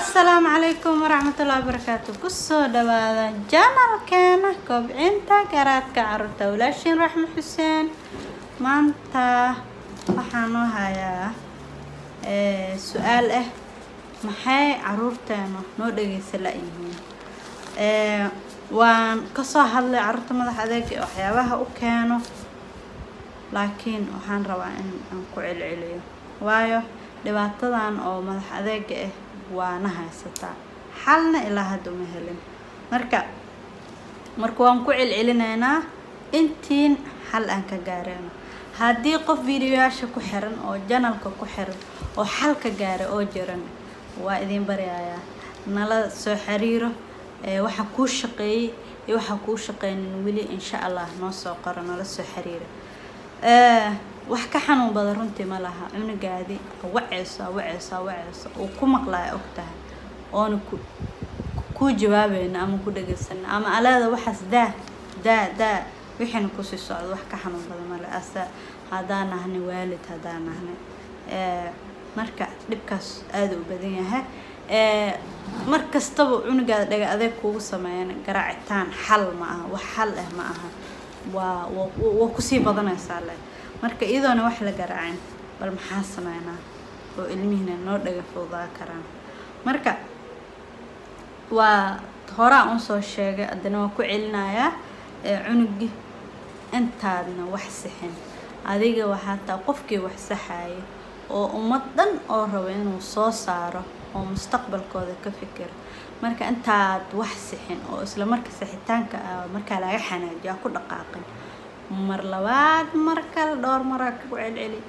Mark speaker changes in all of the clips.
Speaker 1: السلام عليكم ورحمة الله وبركاته. كسو دوادا جانال كانا كوبعينتا قرادكا عرورتا ولاشين رحمة حسين مانتا waxaan u hayaa su'aal maxay caruurteena noo dhageysan laayihiin waan ka soo hadlay caruurta madax adeeg waxyaabaha u keeno laakiin waxaan rabaa in aan ku celceliyo waayo dhibaatadan oo madax adeeg waa na haysataa xalna ilaa hadda ma helin marka waan ku celcelinaynaa intiin xal aan ka gaarayno haddii qof fiidiyoyaasha ku xiran oo janalka ku xiran oo xal ka gaaray oo jiran waa idin barayaa nala soo xiriiro waxa ku shaqeeyay iyo waxa ku shaqeeyay wili insha Allah noo soo qoro nala soo xiriiro wax ka xanuun badan runtii ma laha cunugaadi waceysa oo ku maqlaa ogtahay oona ku jawaabayna ama ku dhageysan ama alaada waxas daa wixii ku sii socdo wax ka xanuun badan ma laha asa hadaan ahna waalid hadaan ahna marka dhibkaas aad u badan yahay markastaba cunugaada dhaga adeeg kugu sameeyana garaacitaan xal ma aha wax xal ma aha waa ku sii badanaysaa marka iyadoona wax la garaacin bal maxaa sameynaa oo ilmihina noo dhaga fuudaa karaan marka waa horaa aan soo sheegay adana waa ku celinayaa cunugi intaadna wax sixin adiga waxa taa qofkii wax saxay oo ummadan oo rabo inuu soo saaro oo mustaqbalkooda ka fikir marka intaad wax sixin oo isla marka saxitaanka marka laga xanaajiyo ku dhaqaaqin mar labaad marka dhowr mar ku celceli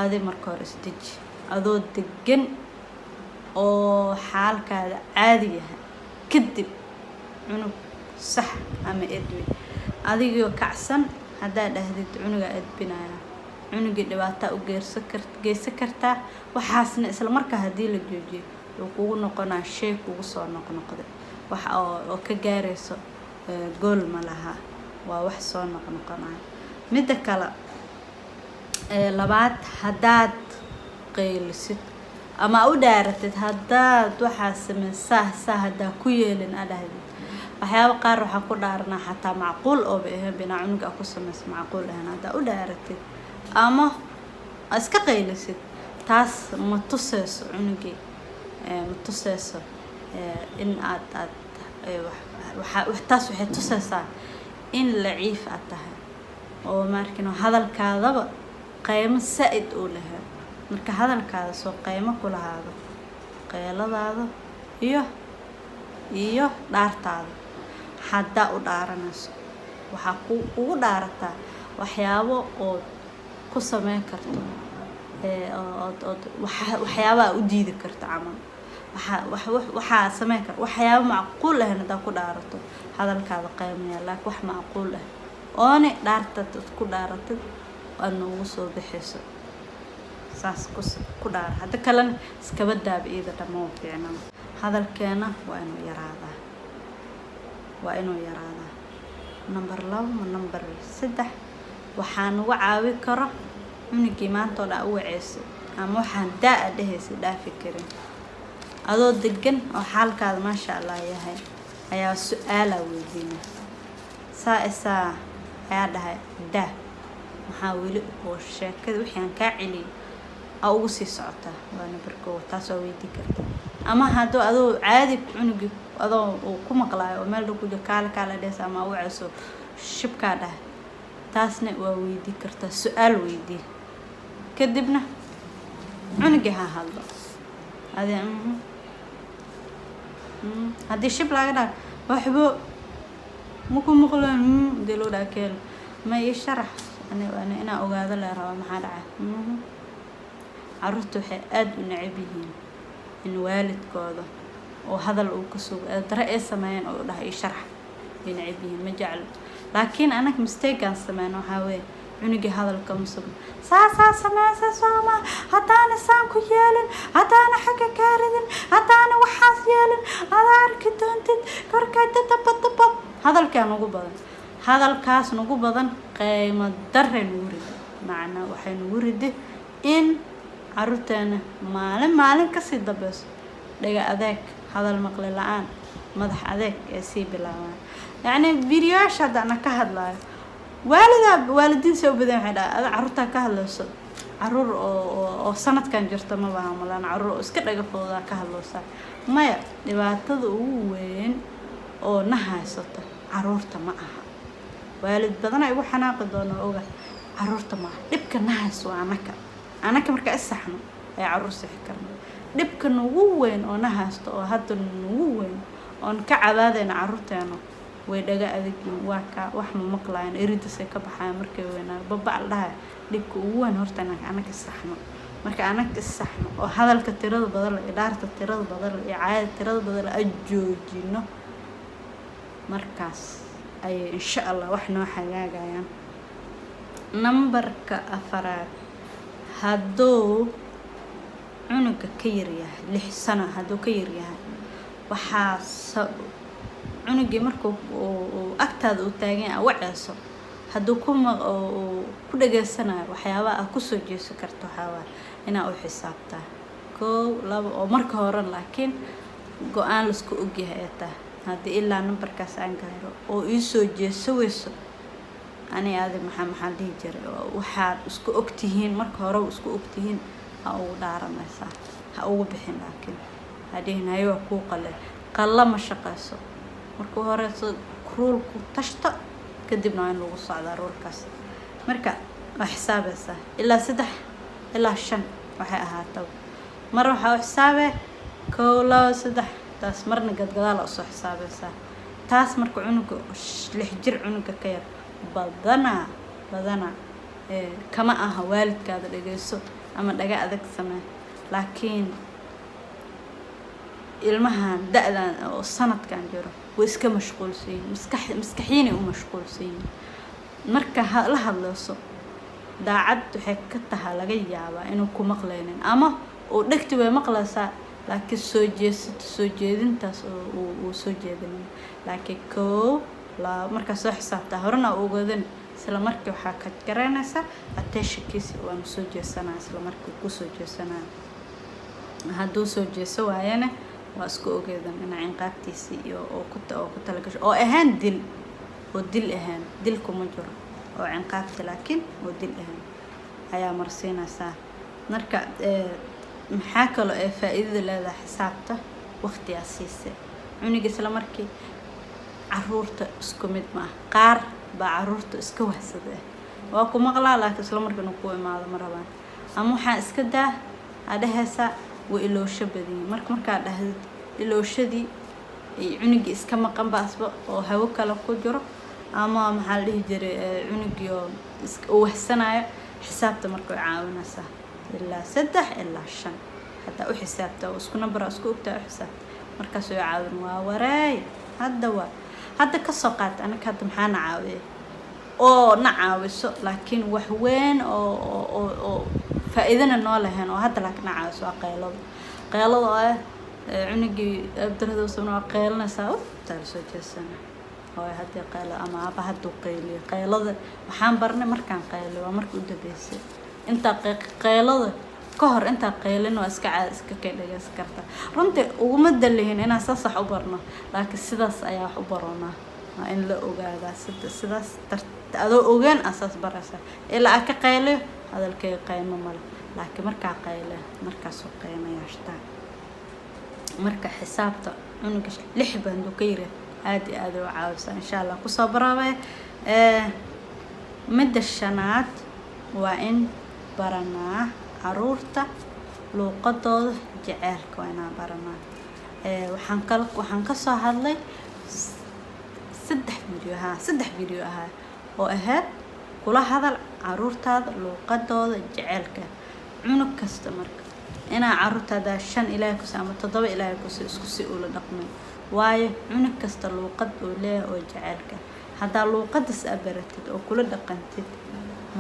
Speaker 1: adi marka hore isdeji adoo degan oo xaalkaada caadi yahay kadib cunug sax ama edwi adigoo kacsan hadaa dhahdid cunuga edbinaya cunugii dhibaato u geysan kartaa waxaasna isla marka hadii la joojiyo oo kugu noqonaa shay kugu soo noqnoqday wax oo ka gaarayso gool ma laha waa wax soo noqnoqonaya midda kale labaad hadaad qeylisid ama u dhaaratid hadaad waxa sameysaa hadaa ku yeelin adhahdid waxyaabo qaar waxa ku dhaarna xataa macquul oo bina cunuga ku sameeyay macquul hada u dhaaratid ama iska qeylisid taas ma tusayso cunugii ma tusayso in aad taas waxay tusaysaa in laciif aad tahay oo markino hadalkaadaba qiimo said u lahaa marka hadalkaada soo qiimo ku lahaado qeyladaada iyo dhaartaada hadda u dhaaranayso waxa kugu dhaarataa waxyaabo oo ku sameyn karto waxyaabo u diidi karto camal waxa sameyn kar waxyaabo macquul ah hada ku dhaarato hadalkaada qiimeeya laakiin wax macquul ah oone dhaartad ku dhaaratid aanu ugu soo bixiso saas ku dhaar hada kale iska badaab iyada dhamoo fiicna hadalkeena waa inuu yaraadaa number 2 number 3 waxaan ugu caawi karo cunugii maanta oo dhan u waceyso ama waxaan dhahaysi dhaafi karin adoo degan oo xaalkaada ma sha Allah yahay ayaa su'aala weydiina saa ayaa dhahay maxaa weli oo sheekada wixii aan ka celiyay ugu sii socota waana barkoo taas oo weydii karta ama hadoo adoo caadi cunugii adoo ku maqlaayo oo meel ku jiro kala dhees ama u waceyso shibka dhahay taasna waa weydii karta su'aal weydii kadibna cunugii ha hadlo hadii shib laga dhaar waxbo muku maqlaan dilo dhaakeel ma ii sharax ana ogaado la rabo maxaa dhacay caruurtu waxay aad u neceb yihiin in waalidkooda oo hadal uu ka soo dara ay sameeyaan oo dhahay ii sharax in neceb yihiin ma jecel laakiin anaga mistake aan sameeyno waxa weeye cunugii hadalka musub sameeysa sooma hadaana saan ku yeelin hadaana xaga kaaridin hadaana waxaas yeelin adarki doontid korkaada tabba hadalkaan ugu badan hadalkaas ugu badan qiimo dareen urid macna waxay ugu rid in caruurteena maalin ka sii dambayso dhaga adeeg hadal maqli la'aan madax adeeg ee sii bilaabaan يعني فيديوهاش هذا أنا كهذا والدين سو بدين حدا هذا عرورتا كهذا عرور أو سنة كان جرت ما بهم ولا أنا عرور اسكت رجع فوضى كهذا صار ما دبعتذ وين أو نهايته عرورتا معها والد بدنا يروح حناقد وأنا أوجه عرورتا معها دبك نهايس أنا كمرك السحنة يا عروس حكرنا دبك وين أو نهايته أو هذا وين أو كعبادنا عرورتا أنا ويدقى أذكي واقع وحنا مقلعين أريد سكب حامرك وينا ببع لها لك وين هرتنا أنا كالسحنة مرك أنا كالسحنة وهذا الكتيرات بدل إدارة الكتيرات بدل إعادة الكتيرات بدل أجوجينه مركز أي إن شاء الله وحنا حاجة يعني نمبر كأفراد هادو عنق كيريا لحسنة هادو كيريا وحاس عنقي مركو وأكتاد وتاجين وعيسو هادو كل جالسنا وحياة كسر جيس كرتو حوار هنا أو حسابته كو لا ومركو هورن لكن قان لسكو أجي هيته هذه إلا نمبر كاس عنقهرو أو يسو جيسو يسو أنا هذا محل يجري وحاد اسكو أكتهين مركو هورو اسكو أكتهين أو دار مسا أو بحين لكن هذه هنا يوكو قل ما شقاسو marka hore kruulku tashta kadibna in lagu socdo roolkaas marka wax xisaabaysa ilaa 3 ilaa 5 waxay ahaato mar waxa xisaabe 1 2 3 taas marna gadgadaal oo soo xisaabaysa taas marka cunuga 6 jir cunuga ka yar badana kama aha waalidkaada dhageyso ama dhaga adag samee laakiin ilmahan da'dan oo sanadkan jiro وإسكا مشغولين مسكحيني ومشغولين مركا لها اللصو دا عد حكتها لغيابا إنو كو مقلينين أما ودكتي ومقلسا لكن سوجيدين تاس وسوجيدين لكن كو لا مركا سو حسابتا هورنا اوغودين سلا مركي وحا كجرانيسا اتشكيسي وان سوجيسانا سلا مركي كو سوجيسانا هادو سوجيسو وايانا واسكو اوغيدان انا عنقابتيسي او كنت لغاش او اهان دل اهان دلكو مجر او عنقابتي لكن ودل اهان هيا مرسينا سا marka maxaa kale ee faa'iido leedahay xisaabta waqti asiise cuniga isla markii caruurta isku mid ma qaar ba caruurta iska wahsada waa ku maqlaa laakiin isla markii ku imaado marabaan ama waxa iska daa adahaysa wa iloosho badin marka dhahdid ilooshadii cuniga iska maqan baasba oo hawo kala ku jiro ama maxaa la dhihi jiray cuniga iska wahsanaayo xisaabta markuu caawinaysa إلا 3 إلا 5 حتى أحسابته وسكون برا سكوبته أحساب مركز يعاون وراي هذا كسقات أنا كنت محانا عاوي أو نعاوي لكن وحوين أو فإذا النوله هنا وهذا لكن نعاوي سواء قيلو عنقي أبدره دوسنا قيلنا ساو ترسو جسنا هو هذا قيلو أما أبا هدو قيلو محان برنا مركان قيلو ومركو دبيسي انت قيلده كهر انت قيلين واسكا اسكا كدغاس karta runtii ugu madalihin inaan sax u barno laakiin sidaas ayaa wax u barona in la ogaado sidaas adoo ogaan asaas barasa ilaa ka qaylo hadalkay qaymo mal laakiin marka qaylo markaas oo qaymo yeeshta marka xisaabta unuga 6 baan ka yiri aad u caawisa insha Allah ku soo baraabay mid shanaad waa in baranaa caruurta luuqadooda jaceelka waana baranaa waxaan ka soo hadlay 3 video oo ahayd kula hadal caruurtaada luuqadooda jaceelka cunug kasta marka ina caruurtaada 5 ilaa ku saama 7 ilaa ku isku si ula dhaqmay waayo cunug kasta luuqad oo leeyahay oo jaceelka hada luuqadas abaratid oo kula dhaqantid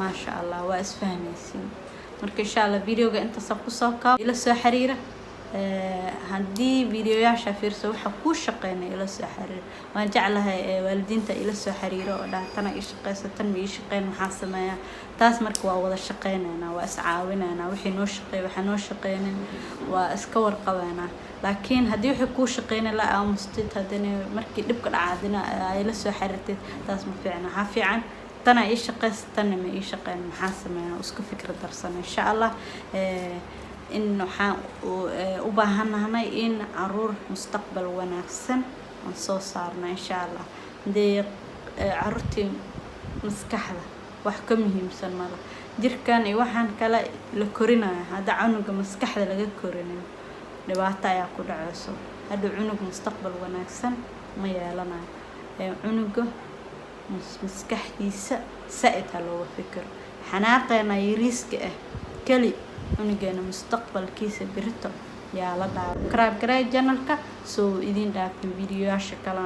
Speaker 1: ما شاء الله واسفهميسين مرك إن شاء الله فيديو أنت صفقوا صوكا إلى سحريرة haddii videoyaasha fiirso waxa ku shaqeynay ila soo xiriir waan jeclahay waalidiinta ila soo xiriiro oo dhaatana ii shaqeyso tan ma ii shaqeyn maxaa sameeyaa taas marka waa wada shaqeynaynaa waa is caawinaynaa wixii noo shaqeey waxa noo shaqeynin waa iska warqabaynaa laakiin haddii wixii ku shaqeynay la aamustid haddana markii dhibka dhacadina ay la soo xiriirtid taas ma fiicna waxa fiican tana ii shaqeyso tan ma ii shaqeyn maxaa sameeyaa isku fikir darsan insha Allah in waxaan u baahanahay in caruur mustaqbal wanaagsan aan soo saarno insha Allah hadii caruurtii maskaxda wax ka muhiimsan mala jirkan iyo waxaan kale la korinayo hada cunuga maskaxda laga korinayo dhibaato ayaa ku dhacayso hada cunug mustaqbal wanaagsan ma yeelanayo cunuga maskaxdiisa saaid loo fikir xanaaqeena yariiska kali cunugeena mustaqbalkiisa birito yaa la dhaaf subscribe garay channelka soo idin dhaafin videoyaasha kale